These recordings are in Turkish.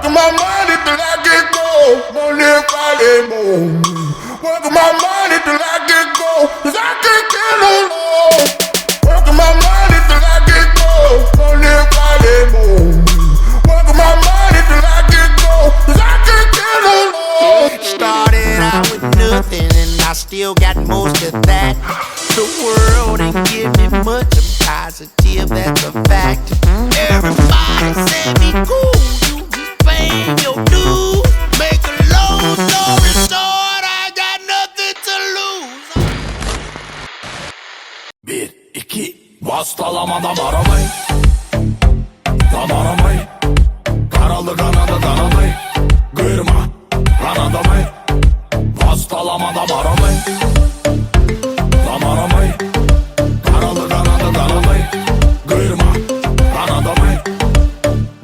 Working my money till I get gold. Money Friday morning. Working my money till I get gold. 'Cause I can't get no low. Working my money till I get gold. Money Friday morning. Working my money till I get gold. 'Cause I can't get no low. Started out with nothing and I still got most of that. The world ain't give me much, I'm positive, that's a fact. Everybody say me cool, you just paying your dues. Make a long story short, I got nothing to lose. 1, 2, bastalamada arabayı. Lan arabayı. Karalı kanadı kanadı. Kırma lan adamı. Bastalamada arabayı. Lan arabayı. Karalı kanadı kanadı. Kırma lan adamı.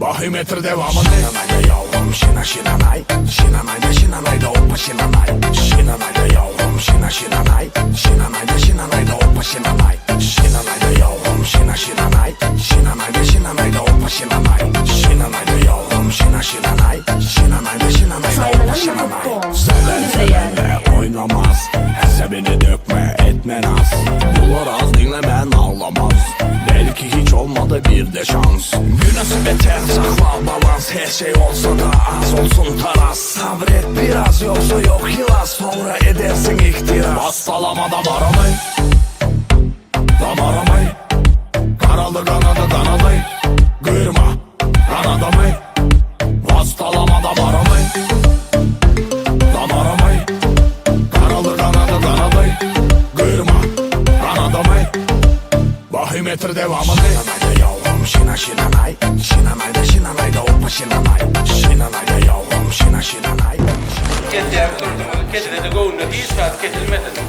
Bahimetre devamı ne? Şinanayda yavrum şina şinanay. Şinanayda şinanayda hoppa şinanay. Şinanayda yavrum şina şinanay. Şinanayda şinanayda hoppa şinanay. Şinanayda yavrum şina şinanay. Şinanayda şinanayda hoppa şinanay. Şinanayda yavrum şina şinanay. Şinanayda şinanayda hoppa şinanay. Seven sevenle oynamaz. Hesabını dökme etme naz. Bulur az dinlemen ağlamaz. Belki hiç olmadı bir de şans. Günahsı beter sakla balans. Her şey olsa da az olsun taras. Sabret biraz yoksa yok yılan. Sonra edersin ihtiras. Bastalamada aramayı. Lan aramayı. Karalı kanadı kanadı. Kırma lan adamı. Bastalamada aramayı. Lan aramayı. Karalı kanadı kanadı. Kırma lan adamı. Bahimetre devamı ne? Şinanayda yavrum şina şinanay. Şinanayda şinanayda hoppa şinanay. Şinanayda yavrum şina şinanay. Kettiä ketille de gående isfärd ketille metet.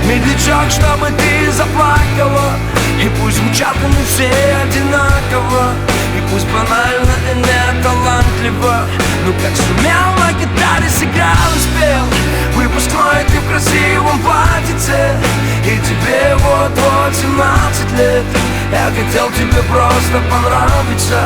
Медлячок, чтобы ты заплакала. И пусть звучат они все одинаково. И пусть банально и не талантливо. Но как сумел на гитаре сыграл и спел. Выпускной ты в красивом платьице. И тебе вот-вот 17 лет. Я хотел тебе просто понравиться.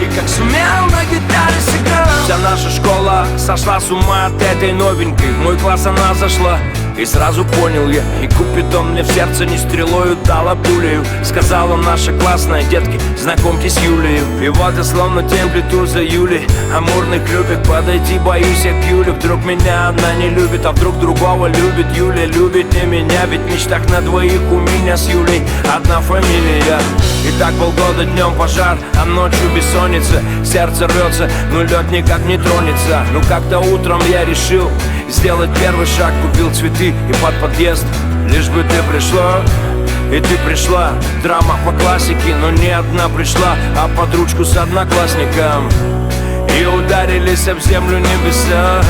И как сумел на гитаре сыграл. Вся наша школа сошла с ума от этой новенькой. В мой класс она зашла. И сразу понял я, и Купидон мне в сердце не стрелою дала пулею. Сказала наша классная, детки, знакомьтесь с Юлею. И вот я словно тень плету за Юлей амурных любит, подойти боюсь я к Юле. Вдруг меня она не любит, а вдруг другого любит. Юля любит не меня, ведь в мечтах на двоих у меня с Юлей одна фамилия. И так полгода днем пожар, а ночью бессонница. Сердце рвется, но лед никак не тронется. Ну как-то утром я решил сделать первый шаг, купил цветы и под подъезд. Лишь бы ты пришла, и ты пришла. Драма по классике, но не одна пришла, а под ручку с одноклассником. И ударились об землю небеса.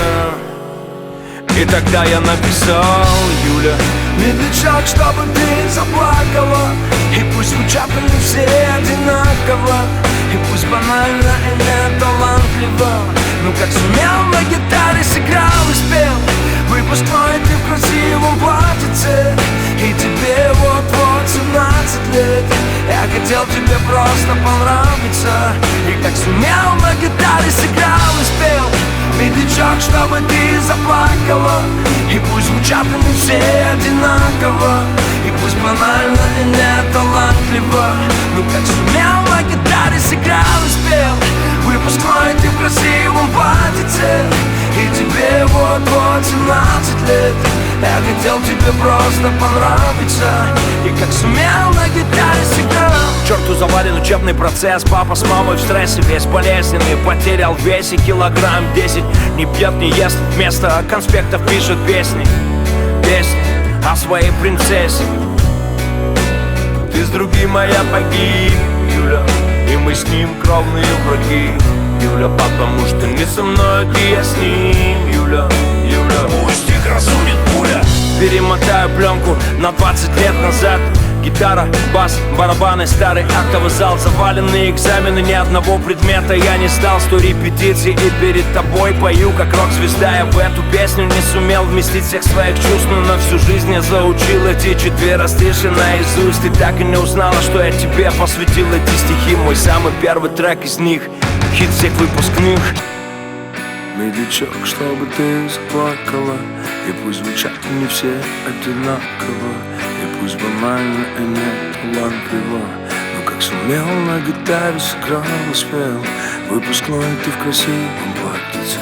И тогда я написал: Юля, медлячок, чтобы ты заплакала. И пусть звучат они все одинаково. И пусть банально и не талантливо. Ну как сумел на гитаре сыграл и спел. Выпускной ты в красивом платьице. И тебе вот-вот 17 лет. Я хотел тебе просто понравиться. И как сумел на гитаре сыграл и спел. Медлячок, чтобы ты заплакала. И пусть звучат они все одинаково. И пусть банально и не талантливо. Ну как сумел на гитаре красивом платьице, и тебе вот-вот 17 лет. Я хотел тебе просто понравиться, и как сумел на гитаре сыграл. Черту завален учебный процесс, папа с мамой в стрессе, весь болезненный, потерял в весе килограмм 10. Не пьет, не ест, вместо конспектов пишет песни. Песни о своей принцессе. Ты с другим, а я погиб, Юля, и мы с ним кровные враги, Юля, потому что не со мной, ты я с ним, Юля, Юля. Пусть их разумит пуля. Перемотаю пленку на 20 лет назад. Гитара, бас, барабаны, старый актовый зал, заваленные экзамены, ни одного предмета я не сдал. 100 репетиций и перед тобой пою как рок-звезда. Я в эту песню не сумел вместить всех своих чувств, но на всю жизнь я заучил эти 4 стиши наизусть. Ты так и не узнала, что я тебе посвятил эти стихи. Мой самый первый трек из них, хит всех выпускных. Медлячок, чтобы ты заплакала, и пусть звучат не все одинаково, и пусть банально и не талантливо, но как сумел на гитаре сыграл и спел. Выпускной ты в красивом платьице,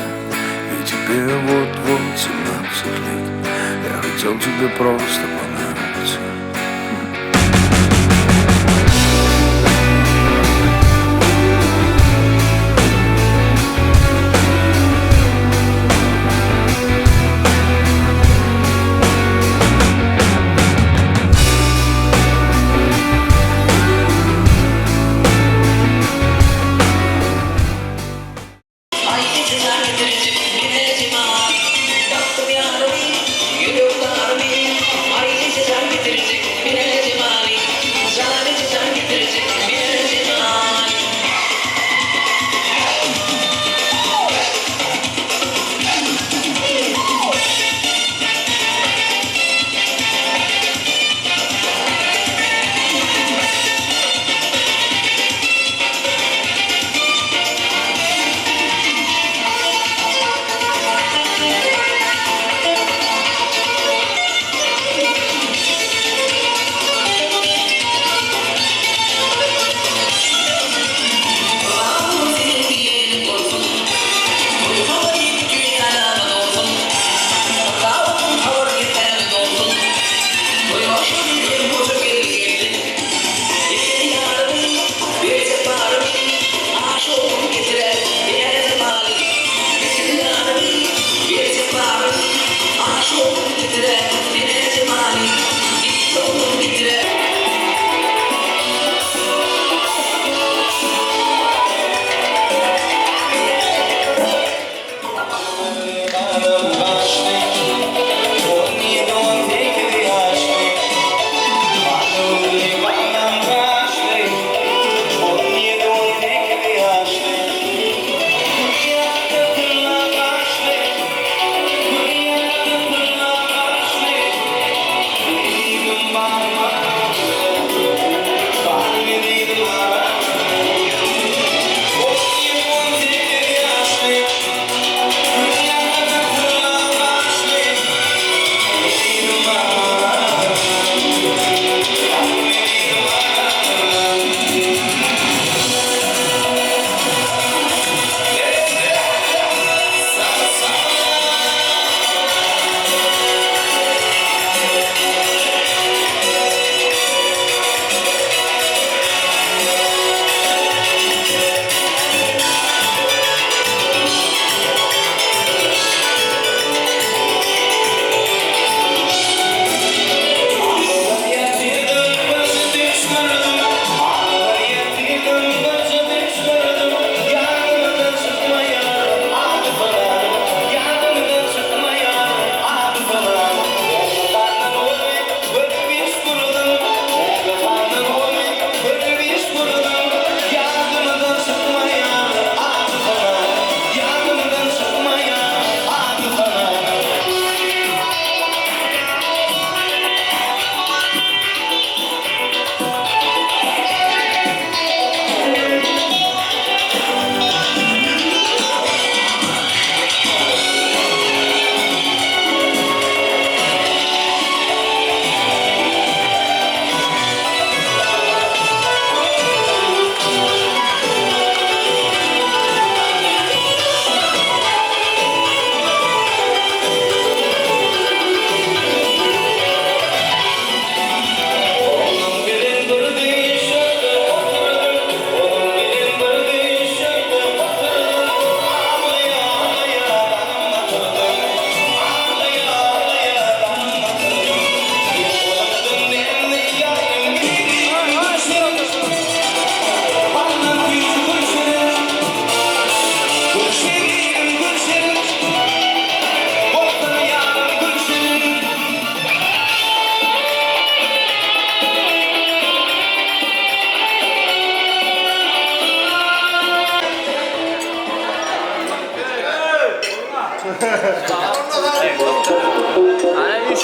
и тебе вот-вот 17 лет. Я хотел тебе просто понравиться. You don't got me.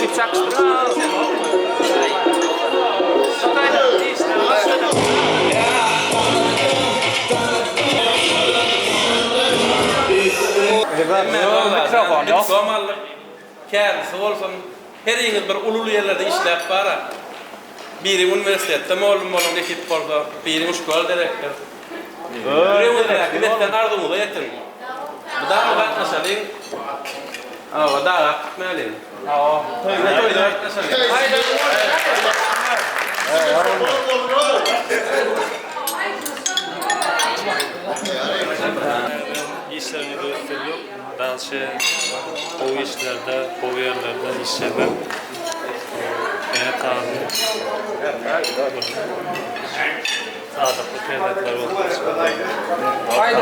çift çakıştırma. Mikrofon yok. Somallık kendisi olsun. Her yıl bir ululu yerlerde işlep var. Biri üniversitede molum ekip olsa, biri uşkol direktör. Öyle bir ardımı da yetin. Bu da mı katlaşalım? Aa, daha gitmeliyim. Aa. Haydi. İşlerini gösteriyor. Dalşı o işlerde, o yerlerde işlemem. Evet abi. Sadıklı kıymetler olmuş. Haydi. Haydi.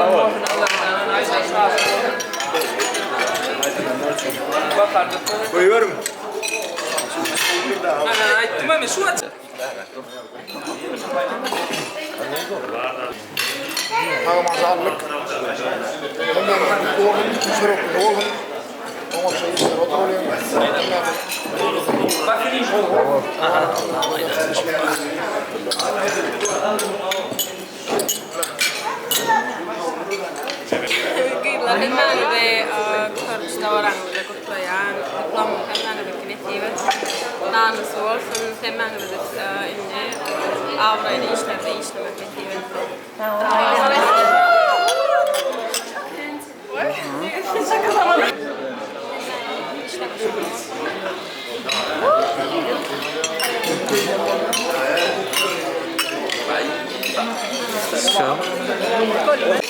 Bakardık. Buyurun. Ana aytdım ama şu aç. Hazırlık. Hemen doğum, şuruk doğum. Ama şey işte oturuyorum. Bakın Gillar hemmäärve första orangre kutlajan diplom hemmäärve kreativet. Naan suol sun hemmäärve inne avraide işlerde işleme kreativet.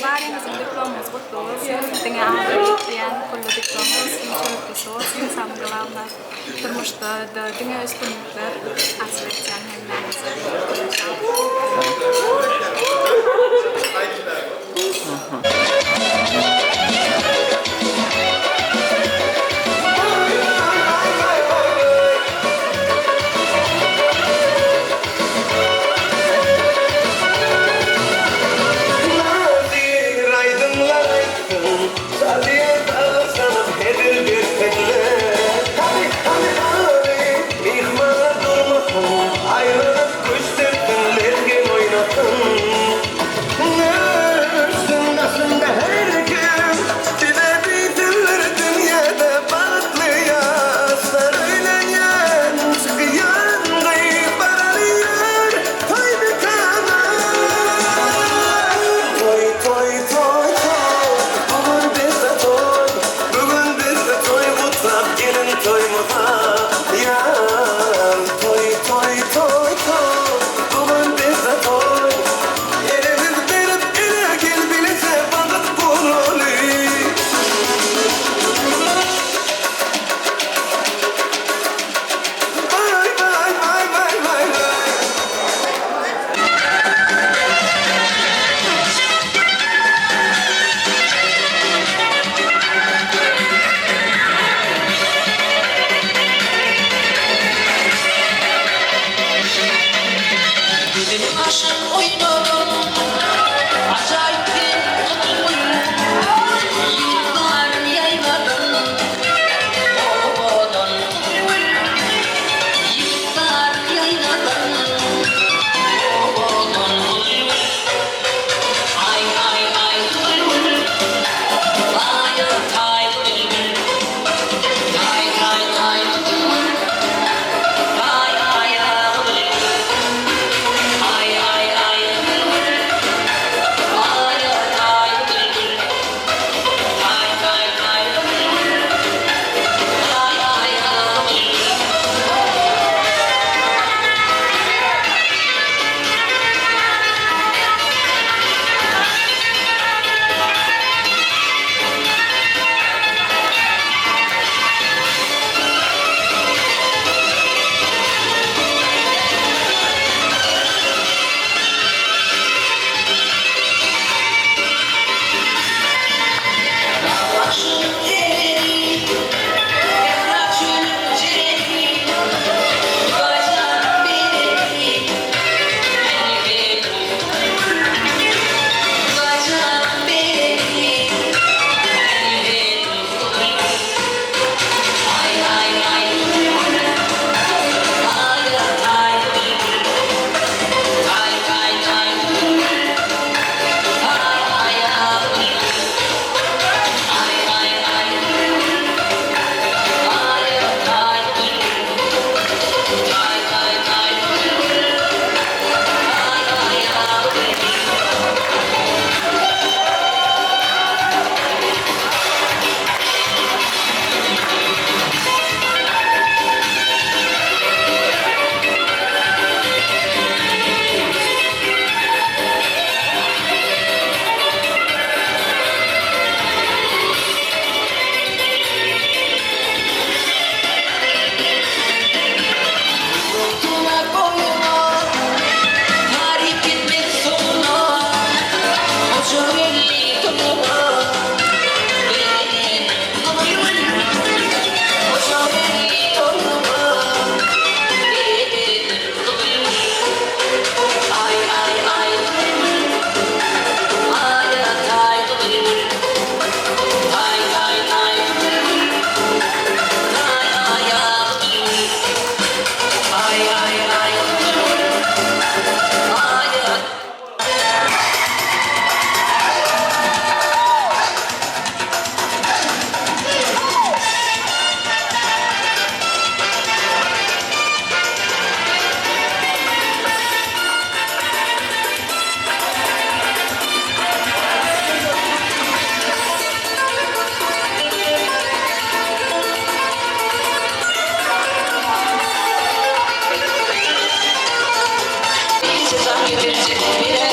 Varimizin diplomumuz kutlu olsun. Dengan öğretmen kullu diplomumuz inşallah olsun. Samgılanlar turmuşda da dünya üstünlükler asletcan İhmal durma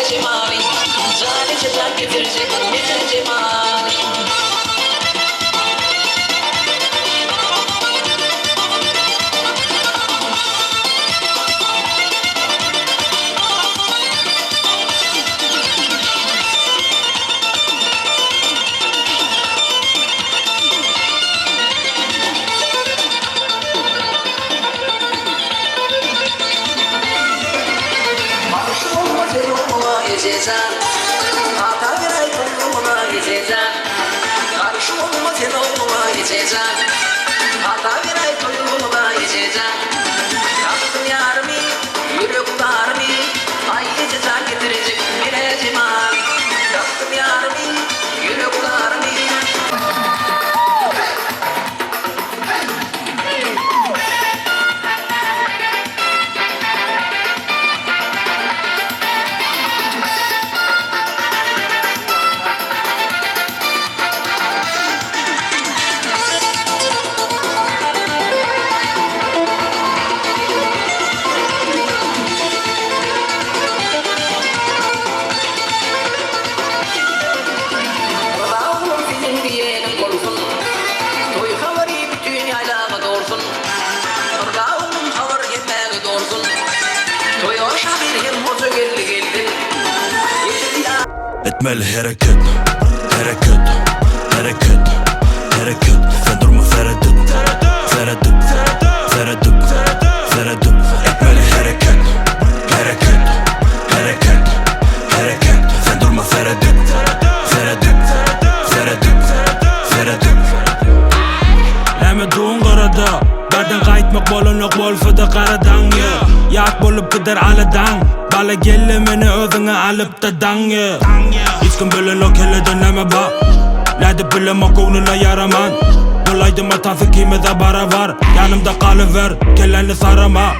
cemali Cani çıplak getirecek mine cemali Gezeceksin, hata giray toplumuna gezeceksin. Karşı olma sen oğluna gezeceksin, hata giray toplumuna gezeceksin. Yaptım yarımı, yüreklarımı, ayrıca sen getirecek mine cemali. Yaptım yarımı, yüreklarımı. Etmeli hareket, hareket, hareket, hareket. Sen durma Feridun, Feridun, Feridun, Feridun. Etmeli hareket, hareket, hareket, hareket. Sen durma Feridun, Feridun, Feridun, Feridun. Hem doğun qarada Berden qaytmak bolanlıq bolsa qaradan ya Yat bolup gider aladan Bala gelle meni özüne alıp da dange Hiç kim bilen o kelle döneme bak Lade bilema koğnuna yaraman Bulaydım atası kimede bara var Yanımda kalıver kelleni sarama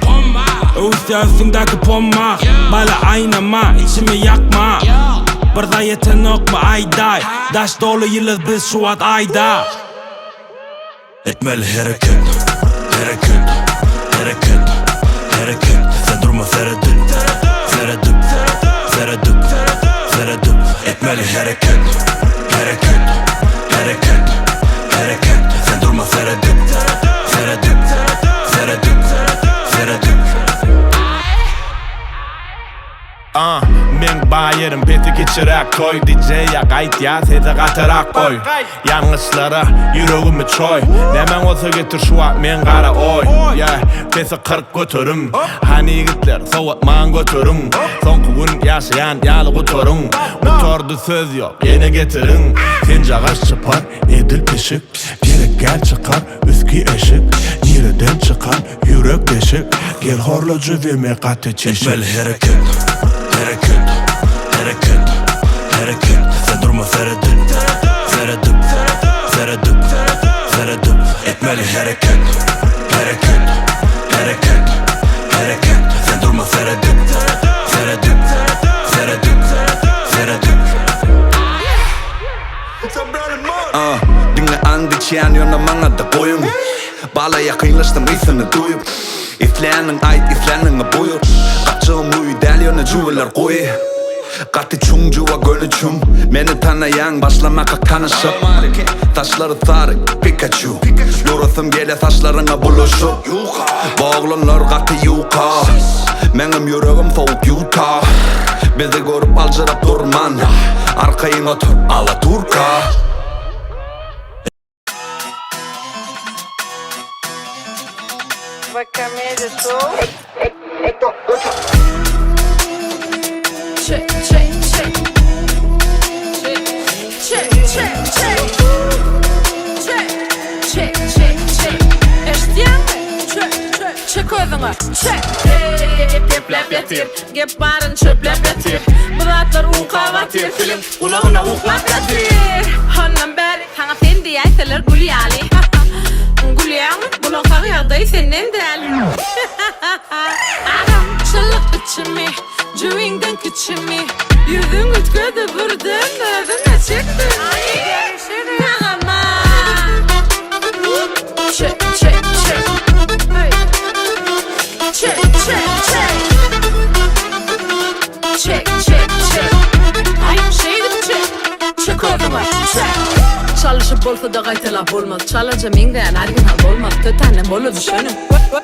Üstündeki pomma Bala aynama içimi yakma Burada yeten okma ayday Daş dolu yıldız biz şu at ayda Etmeli hareket, hareket, hareket, hareket. Sen durma Feridun, Feridun, Feridun, Feridun. Etmeli hareket, hareket, hareket, hareket. Sen durma Feridun, Feridun, Feridun, Feridun. Men bayerim beti geçirek koy DJ'ye kayıt yaz hedi katarak koy Yanlışlara yüreğimi çoy Nemen olsa getir şu an men kara oy Besi 40 götürüm Hani yigitler soğutman götürüm Son gün yaşayan yalı götürüm Motordu söz yok yine getirin Sence kaç çıpar edil pişik Gerekler çıkar üski eşik Nereden çıkar yürek deşik Gel horlocu ve mekate çeşik Etmeli hareket, hareket, hareket, hareket. Sen durma Feridun, Feridun, Feridun, Feridun. Etmeli hareket, hareket, hareket, hareket. Sen durma Feridun, Feridun, Feridun, Feridun. Dinle andık yanıyor namana da koyun Bala yakınlaştım isini duyup İflenin ait iflenin buyur Kaçığım uyu delyona cüveler koy Katı çungcuva gönüçüm Meni tanıyan başlamaka kanışıp Taşları tarık Pikachu Yorusum gele saçlarına buluşup Bağlanlar katı yuka Benim yüreğim soğuk yuta Bizi görüp alcırap durman Arkayın otur Alaturka Camille Show. Check, check, check. Check, check, check. Check, check, check. Eşityen mi? Check, check. Check özüne. Check. Teplep yatir. Gep barın çöplep yatir. Bıraklar uqa vatir. Film kulağına uqlap yatir. Ondan beri sana fendi yayseler gulyali. Gülüyorsun, bulun kağıyaday senin del. Adam çılık içimi, cüvinden küçümü. Yüzün ütküdü vurdun, özüne çıktın. Nağama. Check, check, check. Check, check, check. Check, check, check. Çalışıp bolsa da kaytala bolmaz. Çalınca mingden argın hal olmaz. Tötanem bolu düşünüm.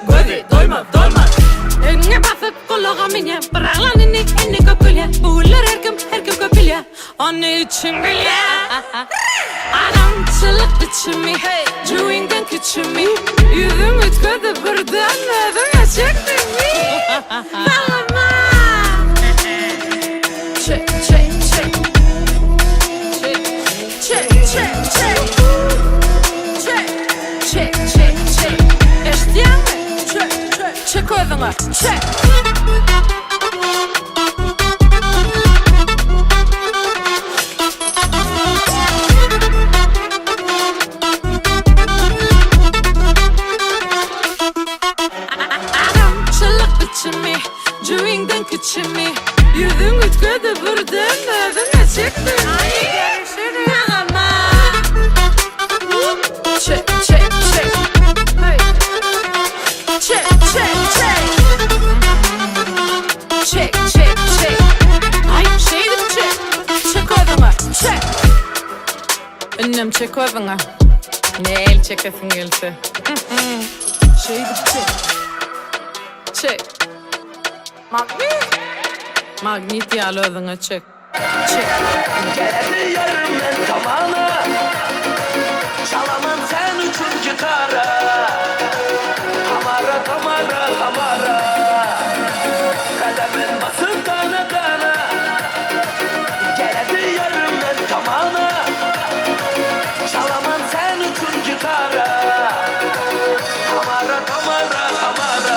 Gözi doymaz doymaz. Önüne basıp kulağa minye. Bıraklan inni köpülye. Buğular herkim köpülye. Onun için bilye. Aramçılık biçimi. Cüğünden küçümü. Yüzüm ütködü birden ödüme çektin mi? Sallama. Check, check, check. Check, check, check, check. Check, check, check, check. Eşityen mi? Check, check. Check özüne. Check. Aramçılık biçimi. Cüğünden küçümü. Yüzün ütködü birden ödüme çektin. Sallama. Check, check, check. Hey. Check, check, check. Check, check, check. Ay şeydi check. Check özüne. Check. Önüm check özüne. Ne el çekesin gelse. Şeydi check. Check. Magnet yalı özüne check. Check. Geldi yarımın tamamı. Çalamam sen üçün gitara. Tamara, tamara, tamara. Kalemin basın tane tane. Geldi yarımın tamamı. Çalamam sen üçün gitara. Tamara, tamara, tamara.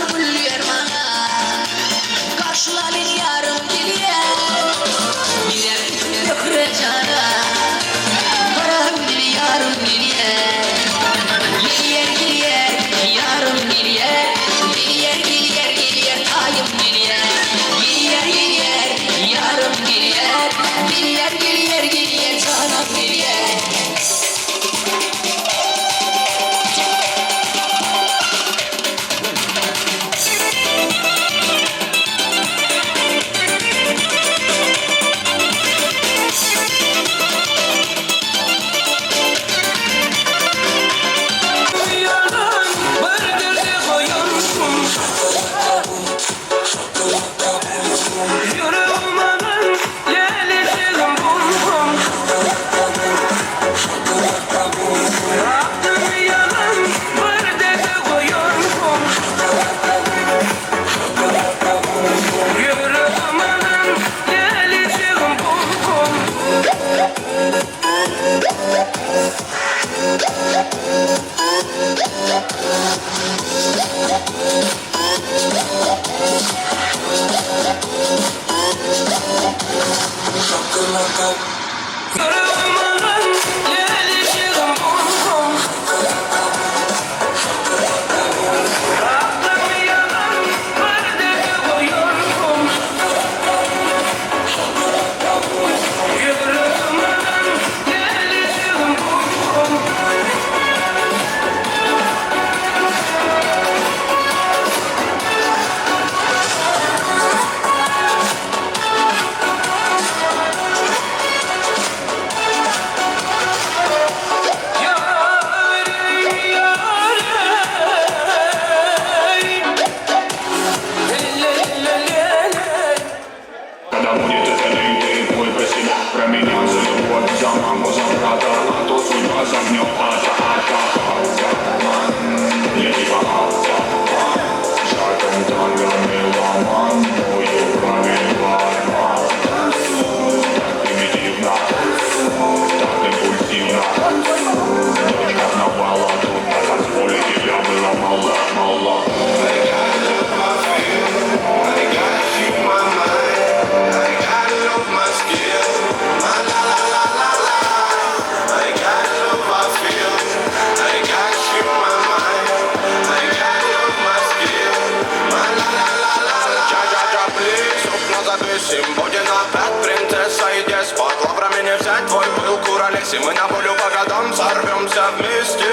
Bahar gülüyor bana. Karşıla beni yarım geliyor. Gider döküre cana. Bahar gülüyor yarım geliyor. Geliyor geliyor yarım geliyor. Geliyor geliyor geliyor ayım geliyor. Geliyor geliyor yarım geliyor. Geliyor geliyor geliyor canım geliyor. Когда будет остальные ты твой просил про меня за любовь, за маму, за брата, а то судьба загнет я типа шагом тангами ломан, мою пробивай так примитивно, так импульсивно. Дочь карнавала, тут на танцполе тебя было мало. Будет опять принцесса и деспот. Лавра меня взять, твой пыл куролесим. Мы на волю по годам сорвемся вместе.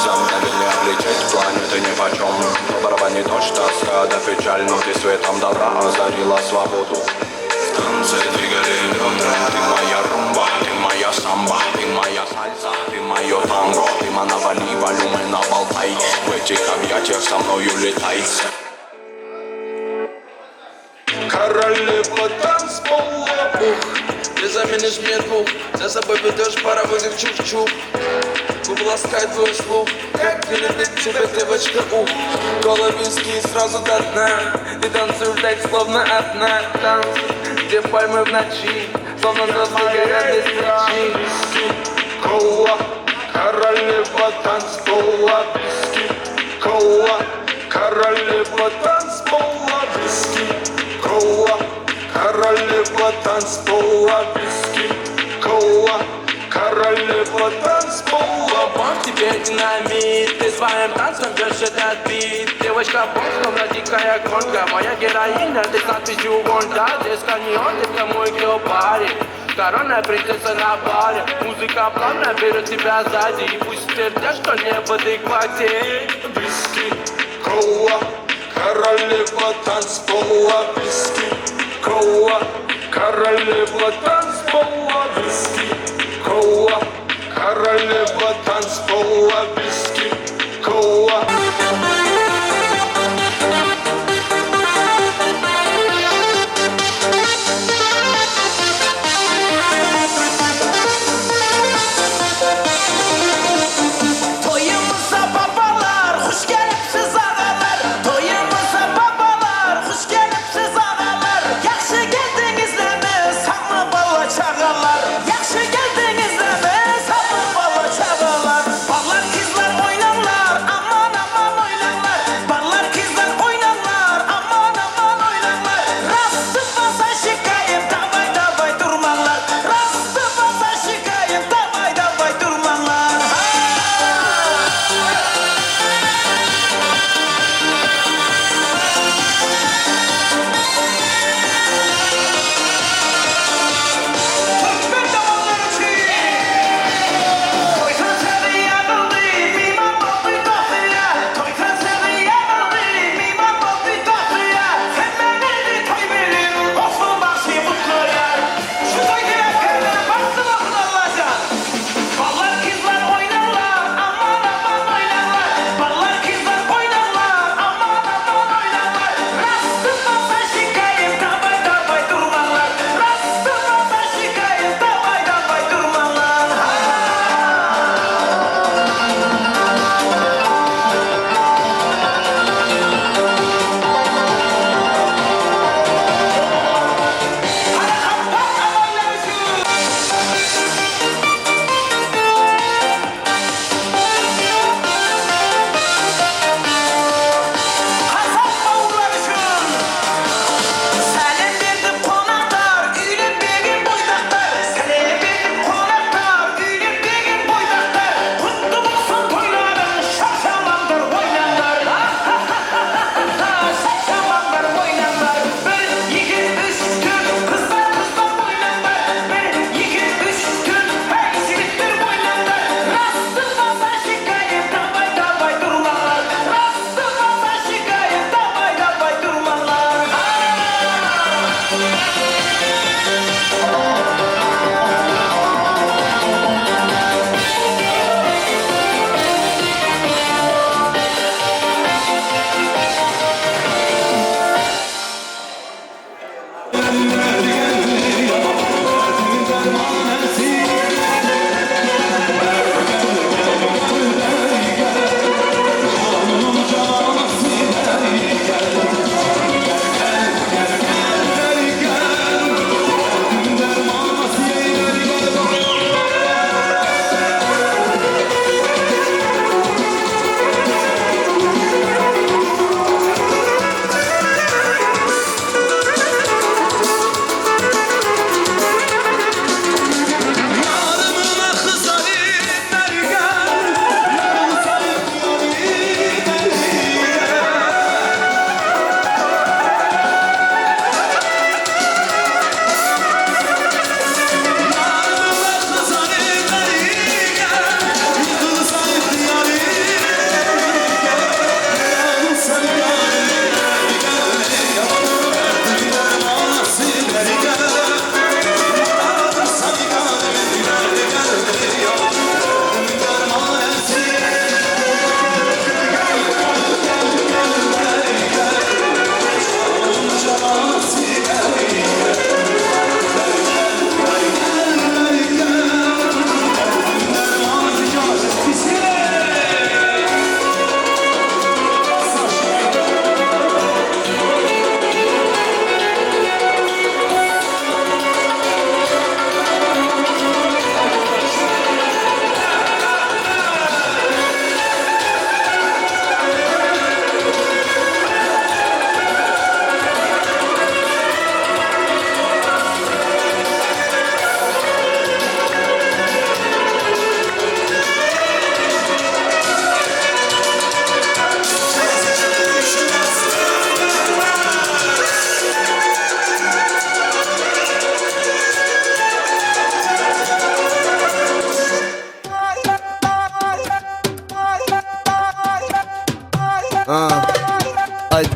За мгновение облететь планеты нипочем. В барабане дождь, тоска да печаль, но ты светом добра озарила свободу. В танце двигали бедра. Ты моя румба, ты моя самба, ты моя сальса, ты мое танго. Ты навали волюмы на болтай. В этих объятиях со мною летай. Королева танцпола, ты заменишь мне двух. За собой ведешь паровозик чук-чук. Губы ласкает твой слух. Как не любит тебя девочка, ух. Головиски сразу до дна. Ты танцуешь так, словно одна. Танц, где пальмы в ночи, словно звезды горят без причин. Кола, королева танцпола, виски. Кола, королева танцпола, виски. Кола, королева танцпола, виски. Кола, королева танцпола. Бог тебе динамит, ты своим танцем бьешь этот бит. Девочка бог, словно дикая гонка. Моя героиня, ты с надписью Гонда. Здесь каньон, ты мой геопарик. Коронная принцесса на баре. Музыка плавно берет тебя сзади. И пусть твердят, что не в адеквате. Виски, кола, королева танцпола, виски. Кола, королева танцпола, виски. Кола, королева танцпола, виски. Кола.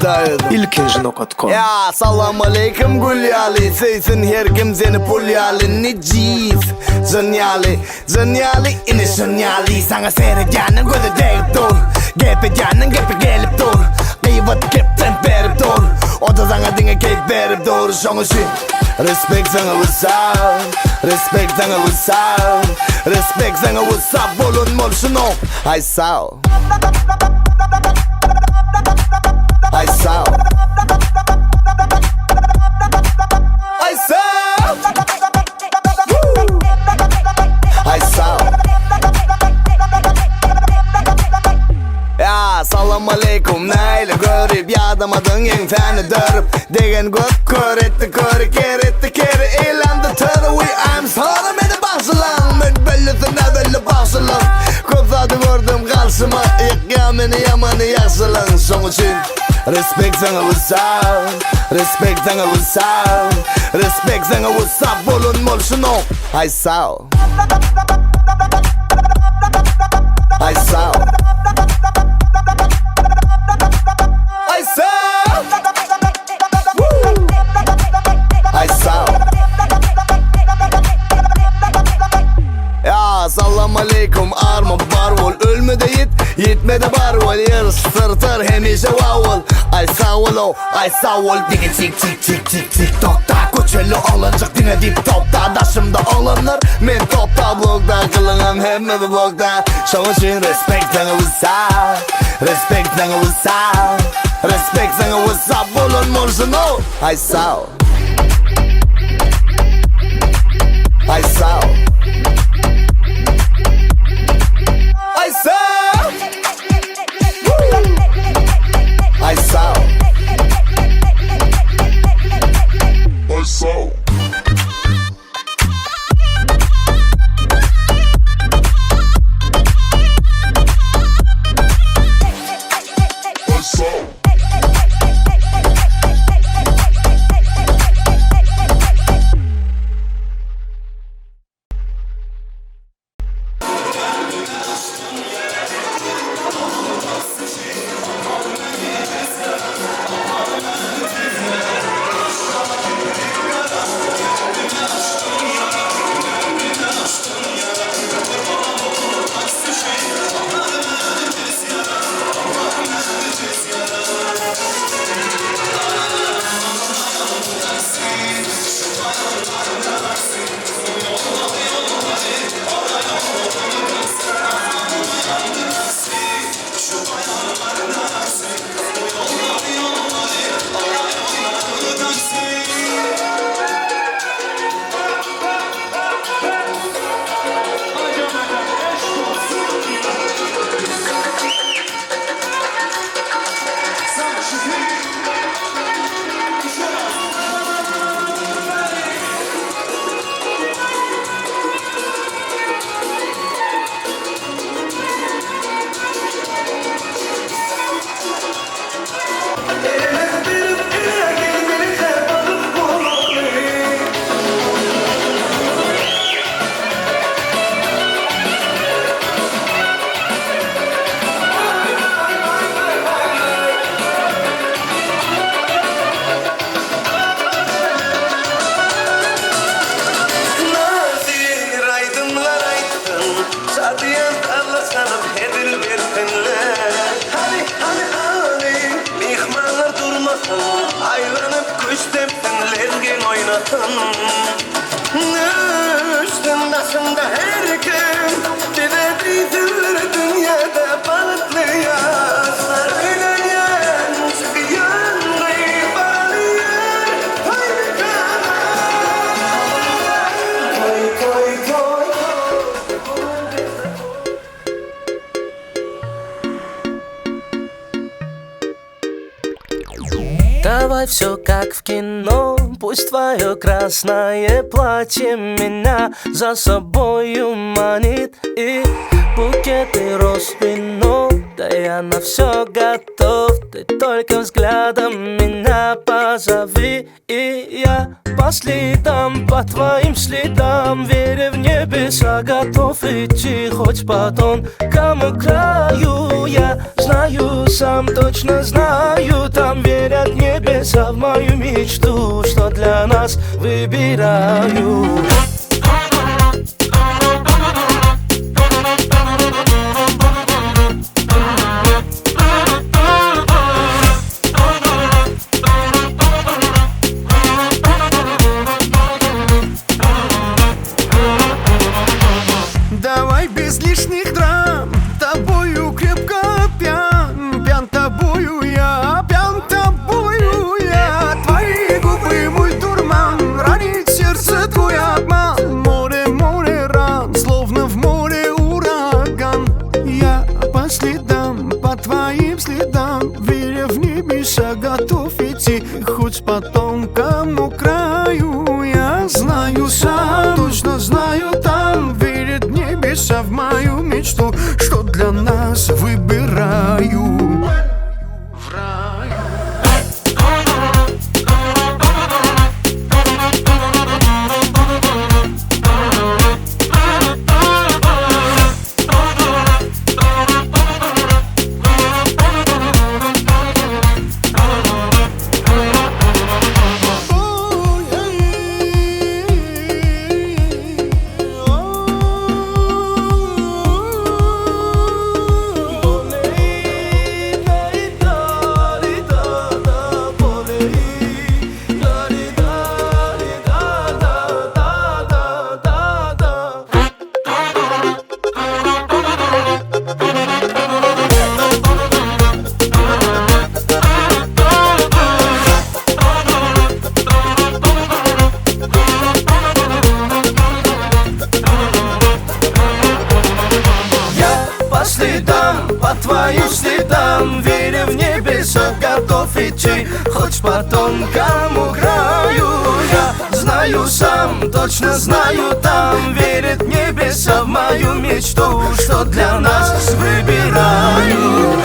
Алтаев ilkinjinok.com Ya salam aleykum Gulyali Seysin her kim seni pulyali Niciz Zanyali ini zanyali Sana seyredyanın gözü deyip dur Gepedyanın gepi gelip dur Kıyvat kepten berip dur O da sana dinge keyif berip dur Şonu şu Respect sana whatsapp Respect sana whatsapp Respect sana whatsapp Bolun mol şunu I saw I saw I saw Ya salam aleykum neyle görüp yadamadın yen feni dörüp Degen gök kör etti kere eğlendi törü I'm sonra beni bağsılan Mütbellüsüne belli bağsılan Közadı gördüm karşıma İkkameni yamanı yaksılan Son için Respect sana whatsapp Respect sana whatsapp Respect sana whatsapp Bolun mol şunu I saw I saw I saw I saw Ya salam aleykum arma barvol Ölme de yitme de barvol Yer sırtır hemişe vavol I sawol Digi tik tik tik tik tik tokta Koçeli olacak dine dip topta Daşımda olanlar men topta blokta Kılığım hemme bir blokta Şoğun için respect sana whatsapp Respect sana whatsapp Respect sana whatsapp Bolun morşunu I saw I saw I saw I saw I saw Üstün başında her gün bize bizimler dünyada patlıyor Sarıdan yan çıkıyor bağlıyor Haydi Давай все как в кино, пусть твое красное платье меня за собою манит и букеты роз вино. Да я на все готов, ты только взглядом меня позови и я по следам, по твоим следам, веря в небеса, готов идти хоть по тонкому краю. Я знаю, сам точно знаю, там верят небеса в мою мечту, что для нас выбираю. Давай без лишних драм, тобою крепко пьян, пьян тобою я, пьян тобою я. Твои губы мой дурман, ранит сердце твой обман. Море, море ран, словно в море ураган. Я по следам, по твоим следам, веря в небеса, готов идти хоть по тонкому краю. Я знаю сам, точно знаю, там верит небеса в мою мечту, что для нас выбираю. В рай. По твоим следам, веря в небеса, готов идти хоть по тонкому краю. Я знаю сам, точно знаю, там верит небеса в мою мечту, что для нас выбираю.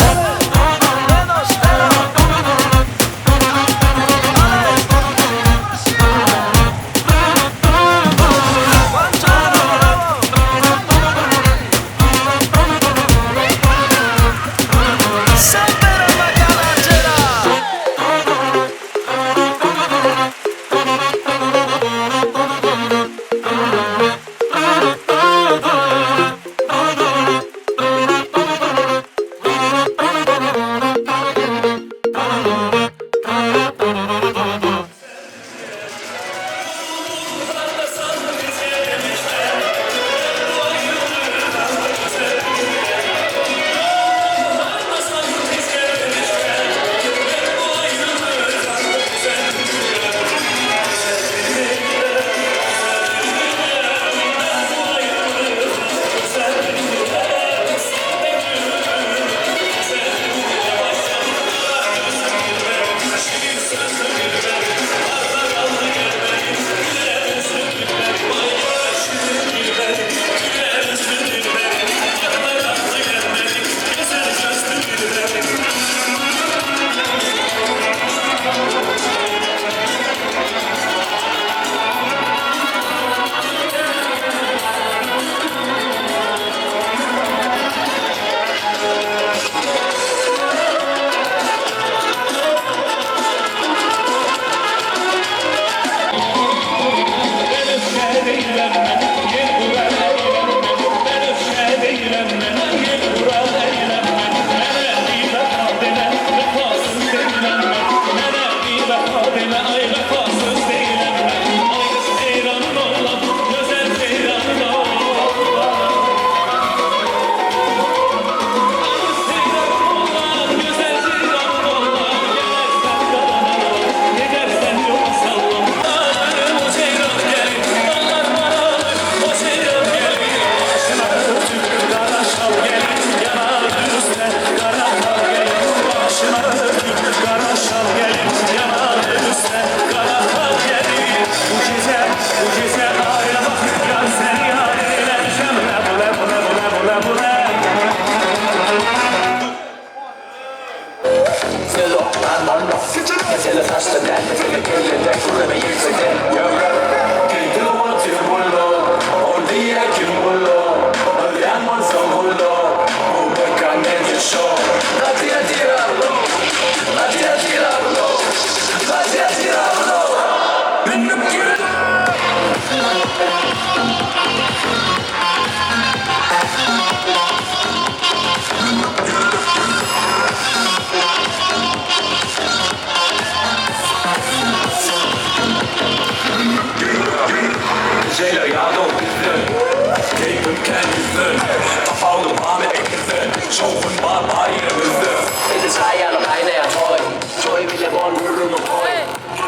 kendisi Kapalı mavi ekisi Şovun var yerimizde Beni sayalım aynaya koy Joy bile bon vurumu koy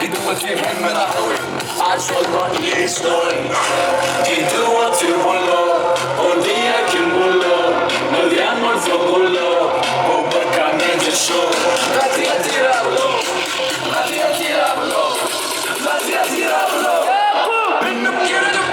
Gidip bakayım hemen ahoy Aç olman iyi story Gidu atır bulu O diye kim bulu Nılyan morzo bulu Bu bakan nece show Latia tirablo Latia tirablo Latia tirablo Benim gerilim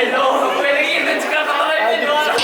Haydi oğlum beni girdin çıkartalım hepsini var.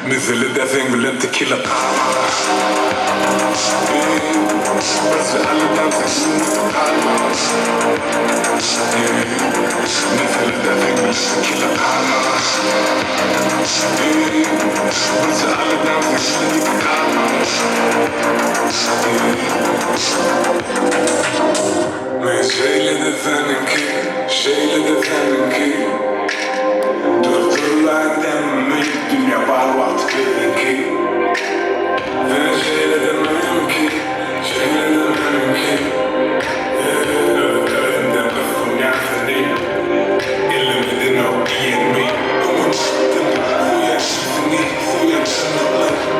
مثل دافين بالانت كلا بس على دافين مثل دافين بالانت كلا بس على دافين Men şeyle fenki, şeyle de fenki Durdurulan demmi, dünya var vakti benimki Ben şeyle de benimki, şeyle de benimki Öğrendim kafam yakını Elimden o iyenmi Onun çıktım, bu yaşıfını Bu yaşını,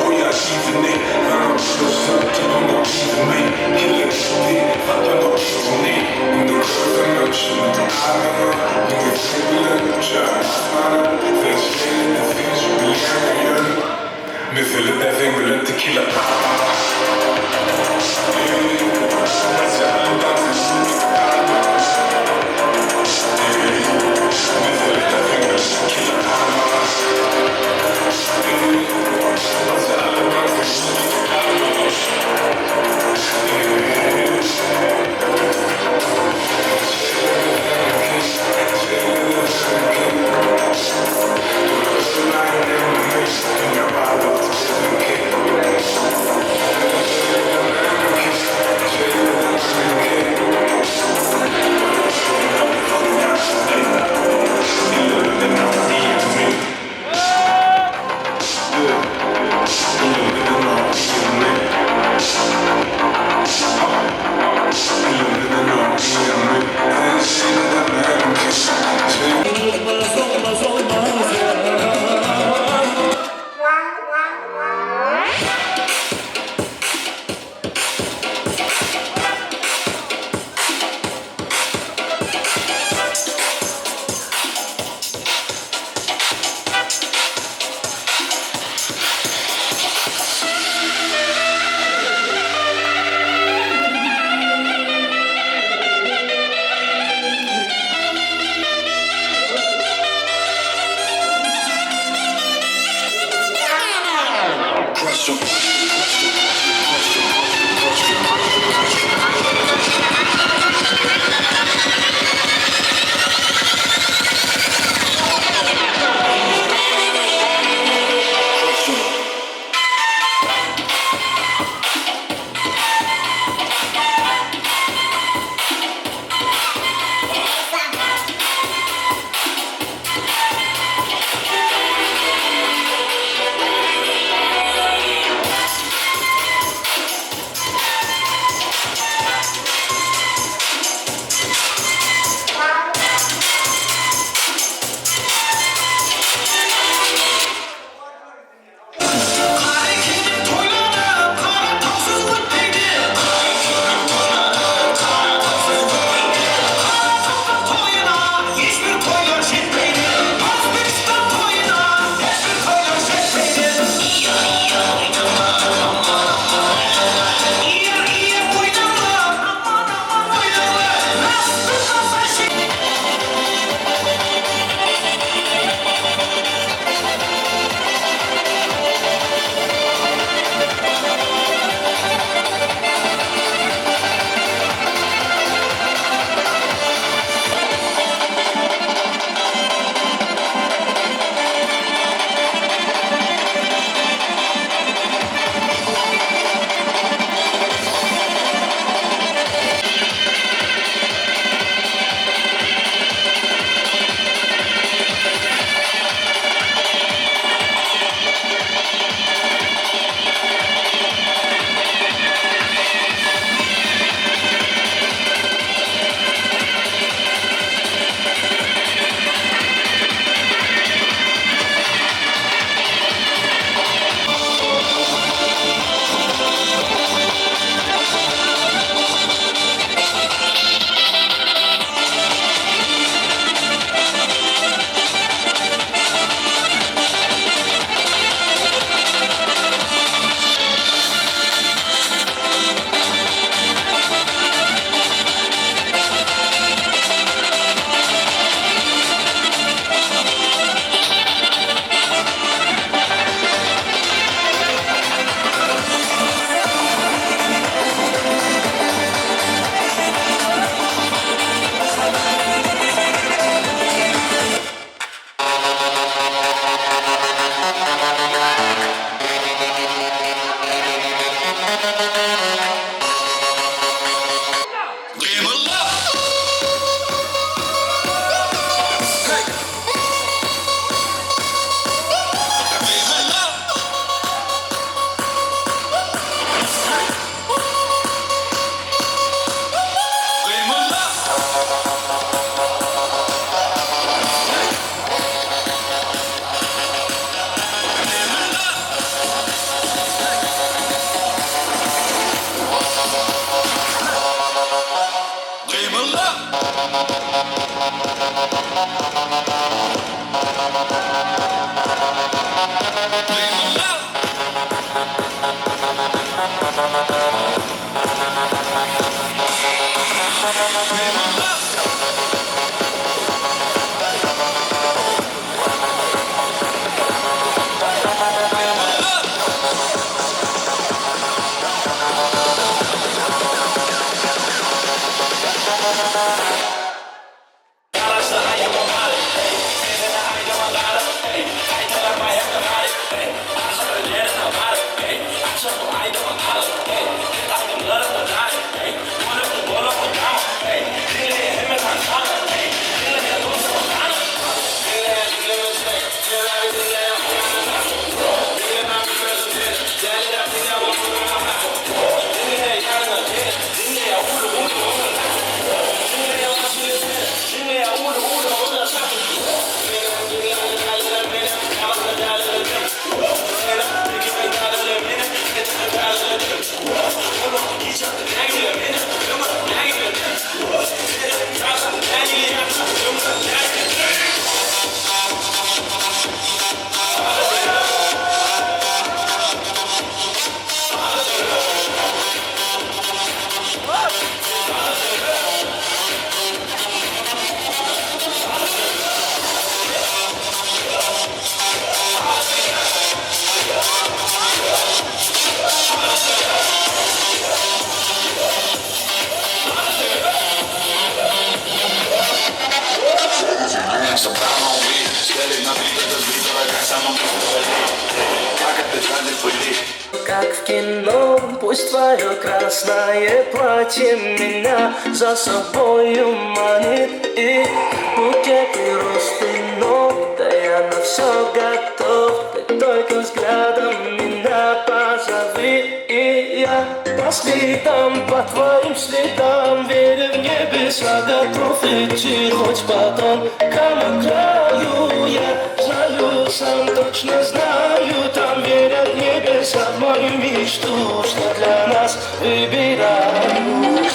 bu yaşıfını Ben o çıkıyorsun как в кино. Пусть твое красное платье меня за собою манит. И букеты роз вино, да я на все готов. Ты только взглядом меня позови, и я по следам, по твоим следам, веря в небеса, готов идти хоть по тонкому краю. Я знаю, сам точно знаю, там верят небеса в мою мечту, что для нас выбирают.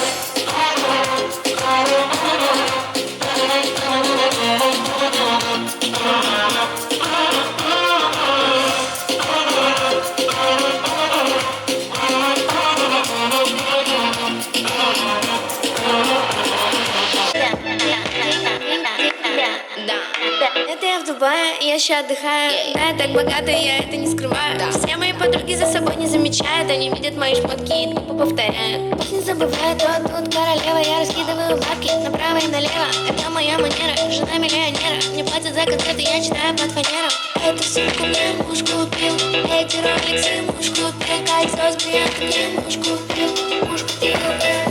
Это я в Дубае, я еще отдыхаю. Да, я так богата, я это не скрываю. Все мои подруги за собой не замечают. Они видят мои шмотки и тупо повторяют. Пусть не забывают, тут королева. Я раскидываю бабки направо и налево. Это моя манера, жена миллионера. Мне платят за концерты, я читаю под фанеру. Эту сумку мне муж купил, эти роликсы муж купил, кольцо с бриллиантом мне муж купил, муж купил,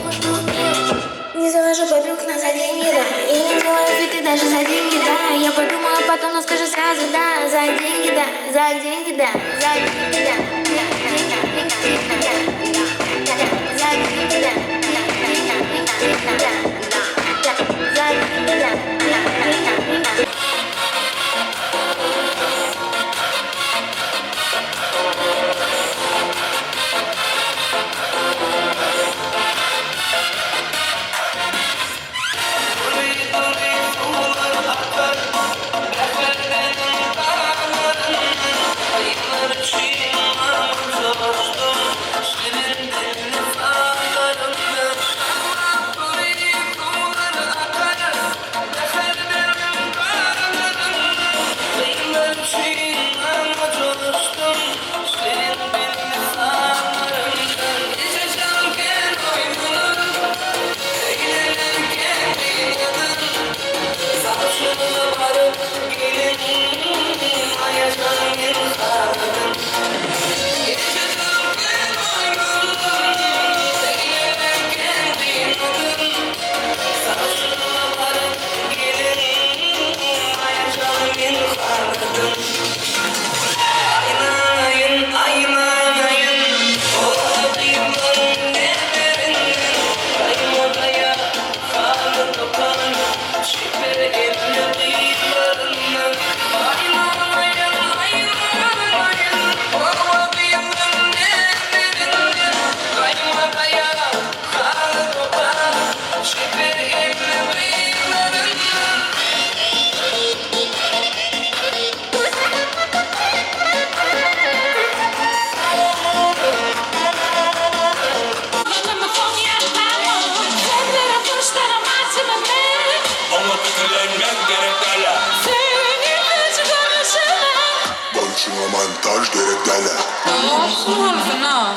муж купил. Не завожу подруг на за деньги, да. И не делаю фиты даже за деньги, да. Я подумала потом, но скажу сразу, да. За деньги, да, за деньги, да, за деньги, да. За деньги, да. За деньги, да. Montaj gerek derler. Olsun fena.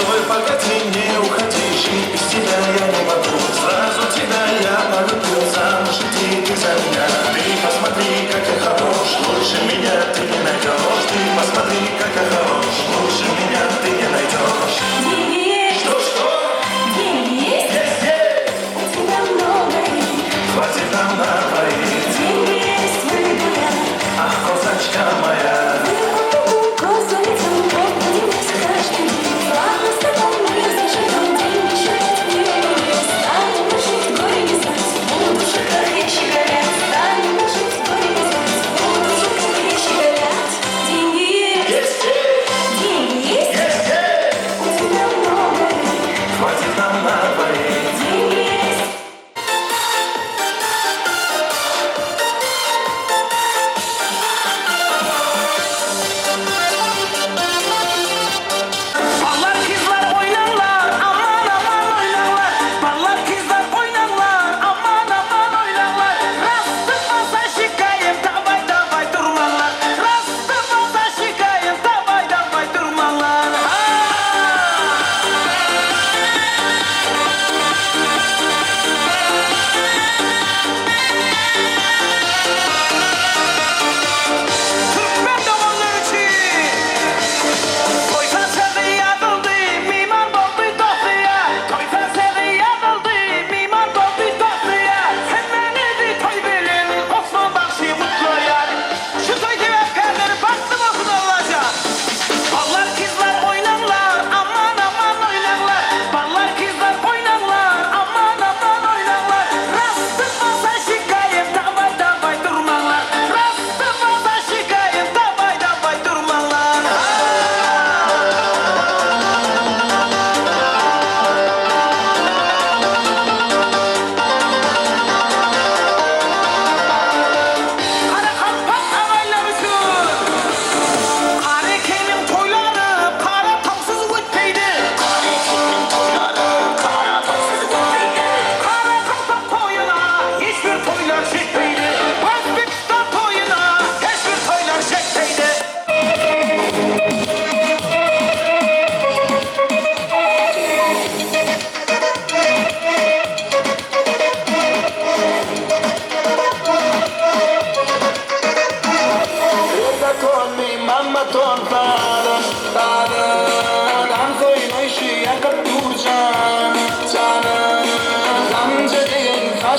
Стой, погоди, не уходи.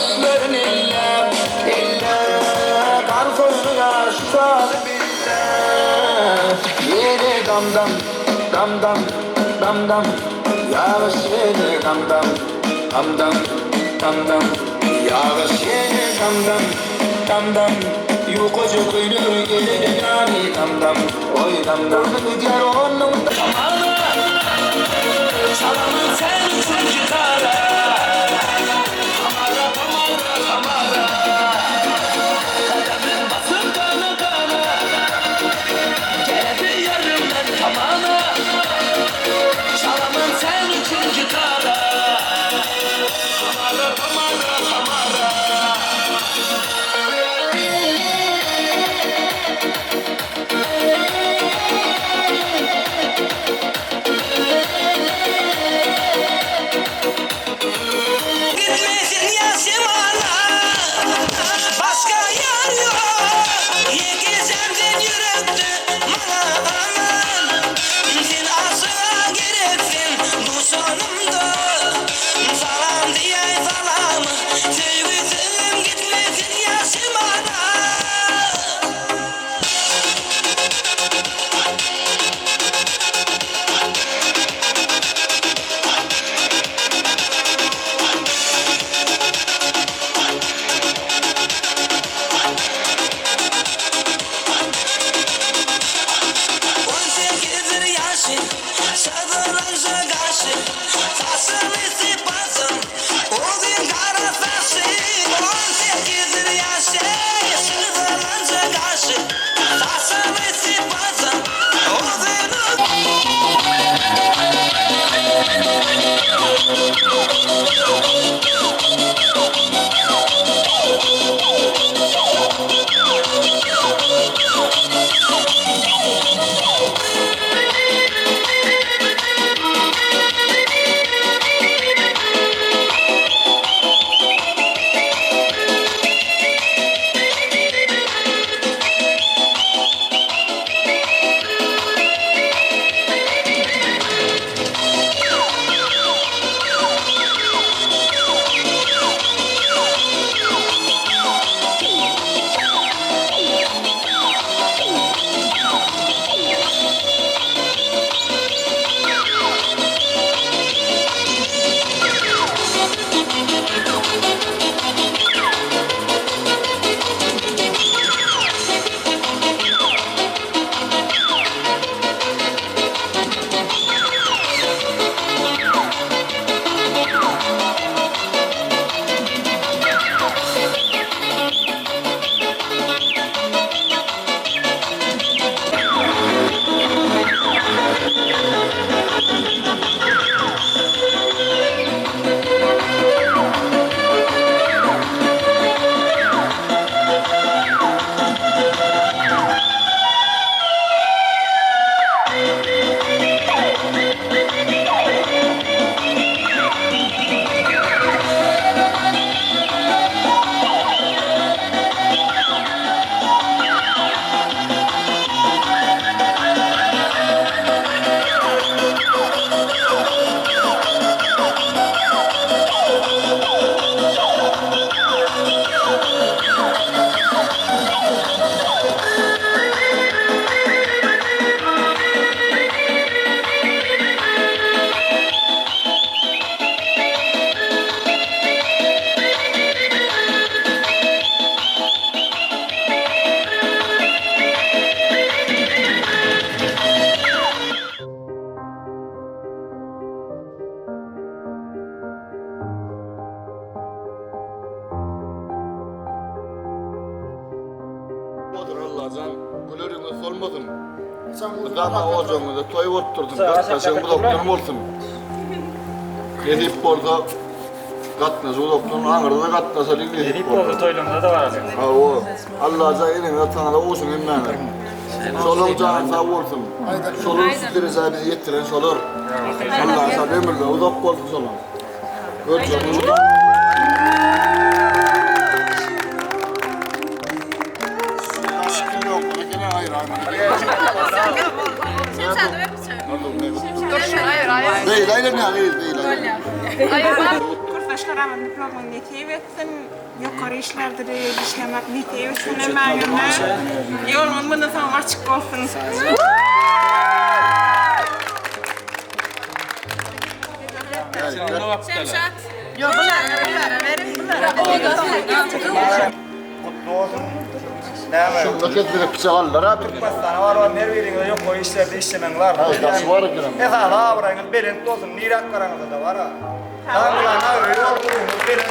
yaşların illa Karfonu yaşlar bizde Yeni dam dam dam dam dam dam Yağış yeni dam dam dam dam dam dam Yağış yeni dam dam dam dam Yukocu kuyruğu gelir yani dam dam Oy dam dam Diğer onun da Çalamın sen için gitara Kamara kamara kamara Kademin basıp kana kana Gelebi yarımdan tamana Çalamın sen için gitara Kamara kamara kamara Gitmesin Yasimana Başka yer yok Yekizemden yürekti Aman Din asına gereksin Bu sonumda Salam diye salam Sevgilim gitmesin Yasimana Allah'tan gülürünü solmadın. Gıdana ocağını da toy otturdun. Kaçın bu doktorun olsun. Gelip orada katnaz o doktorun ağırda da katnaz alayım gelip orada. Toylumda da var. Ha o. Allah'a elini sana da olsun emmene. Solun canın sağ olsun. Solun sütleri sana bizi yettiren solur. Allah'a sana ömürde uzak olsun solun. Göreceğim. Hayır. Değil, hayır ne? Değil. Hayır, yurttaşlarımın diplomunu netip etsin. Yukarı işlerde de işlemek netip etsin. Emeğime yolun bundan sonra açık olsun. Şemşat. Yok bunlara verin bunlara. Kutlu olsun. Näme? Şunda ketdirip çağırlar abi. Türkmenistan'a var var nerveriňize yok o işlerde işlemen var. Nasıl var ekran? Esa labraňyz belent olsun. Nirak karaňyzda da var ha. Tamam öyle olur. Belent.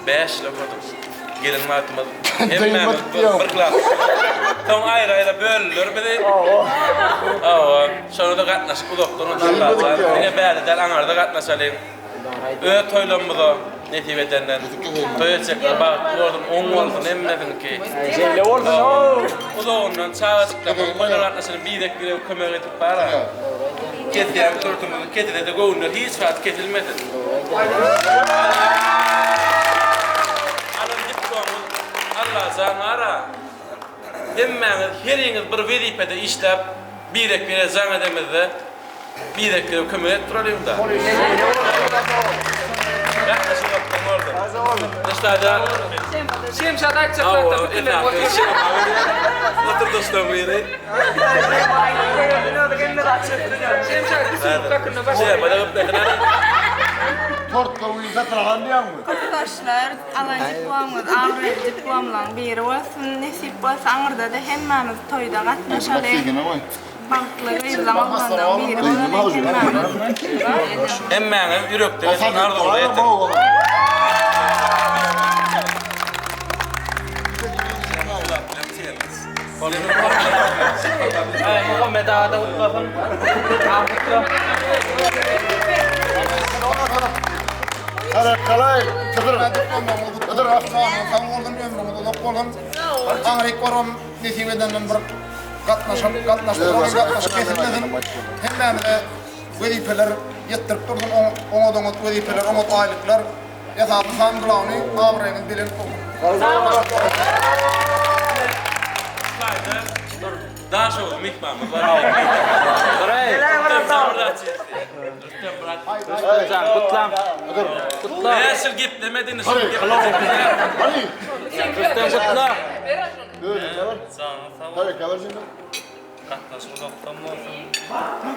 Beş lafladım. Gelin matematik. Hemen bir klas. Tam ayrı bölülür bir de. Sonra da katnaşıp bu doktorun anlatsan. Yine bäli del aňarda katnaşalyň. Öýe toýlanmyda netip edenden. Toýacaklar bak gördüm 10 bolsun emmedinki. Şeýle bolsun o. Bu da ondan çağırtıklar. Koylar katnaşalyň biýdek bir kömek edip bara. Ketdiň turtumyzy ketide de goýunlar hiç wagt ketilmedi. Allah zanara. Hemmeňiz heriňiz bir wezipede işläp, birek bir zan edemizde, birek bir kömek etdirýärda. Yaklaşık yaptım orada. Dışarıda. Şemşat akçaklar da bütün Otur dostum biri. Şemşat kısım bakın başa. Şey, bana öptü. Tortla uyuza tırağın diyor mu? Arkadaşlar, alan diplomamız, avret diplomlan biri olsun, nesip olsa anırda da hemmemiz toyda katnaşalyň. Bankları izlemaklardan biri olsun, hemmemiz. Hemmemiz yürekte ve narda olaydı. Muhammed Ağa'da utlafın. Kalay, Kıdır Afgan'ın sağ oldum ömrümde doktor oldum. Ağrık varam nesibeden bir katnaşıp kesilmedim. Hemen vazifeler yettirip durdum. Ona vazifeler, ona aylıklar. Yasabı samgılavni ağrıyın dilen oldum. Daha şu mikmamız var. Kutlam. Kutlam. Nasıl git demediniz? Kutlam. Tabii kalırsın. Katnaş uzaktan mı olsun?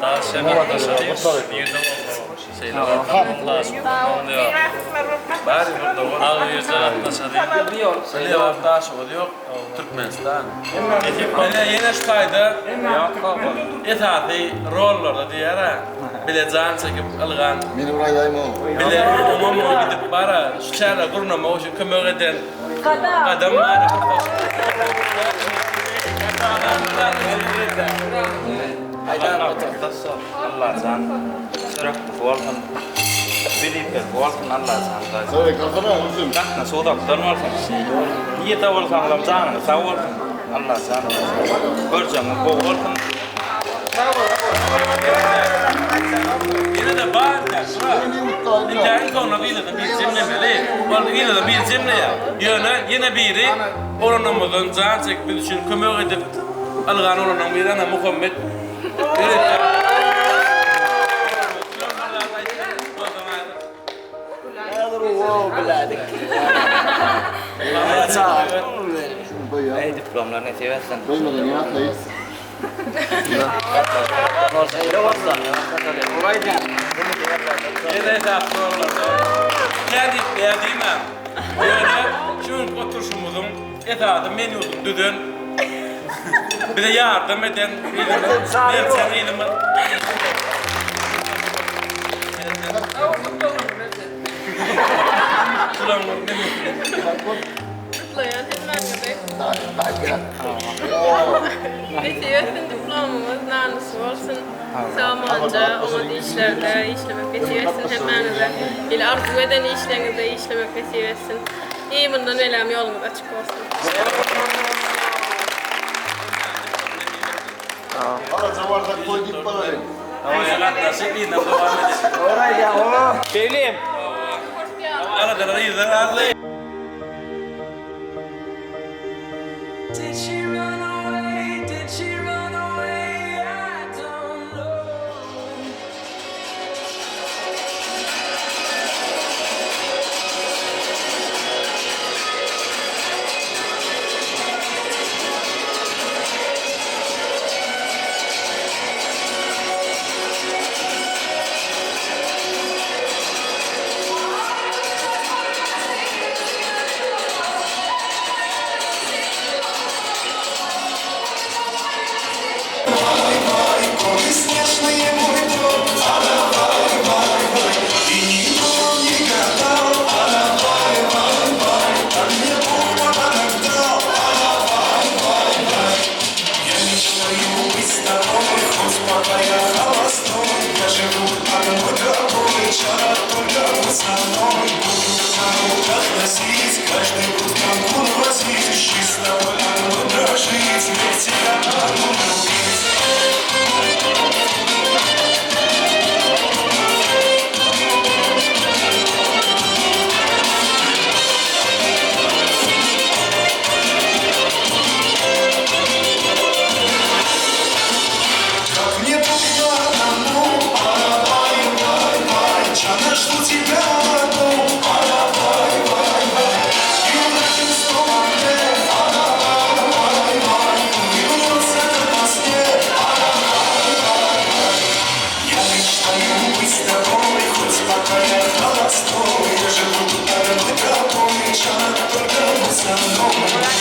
Daha şemek taşıyız. Bir de şeyler var. Allah aşkına. Bari burada ağır yüzler taşıyız. Öyle var daha şu oluyor. Türkmenistan. Yine şu kaydı. Etaati rolllarda diğer ha. Bile can çekip algan. Beni buraya yayma oğlum. Bile umuma gidip bara şu çayla kurnama o şu kömür eden adam var. Allah can sırak volkan bilip volkan Allah can. Söyle kalsana uzun. Katna sodaktan volkan. Niye de volkan adam can sağ volkan. Allah can. Göreceğim bu volkan. Yine de bağırlar. Hikayenin konuda yine de bir cimlemeli. Yine de bir cimle ya. Yine biri oranımızın can çekip bir düşün kömür edip algan oranın biri ana Muhammed. Ey diplomlar ne seversen. Duymadın ya atlayız. Yine de kendi beğendiğime böyle şu oturuşumuzun etrafında menüdün düdün bir de yardım eden versen elimi Kutlayan hemmeňize. Betiyesin diplomamız nanusu olsun. Sağmanca, o işlerde işlemek betiyesin hemmeňize. İle arzu eden işlerinize işlemek betiyesin. İyi bundan elem yolunuz açık olsun. Araca bardak koy deyip bana verin. Havaya katlaşıp yine devam edelim. Oraya o. Benim. Arada yüzden ağırlayın. Did she run away? Did she run away? I don't know. Каждый год конкурс возить, чисто вольно дрожить, ведь тебя могу любить. Как мне трудно одному, бай, бай, бай, часто жду тебя одну, бай, бай, бай. Я живу тут, только мой, только мы со мной.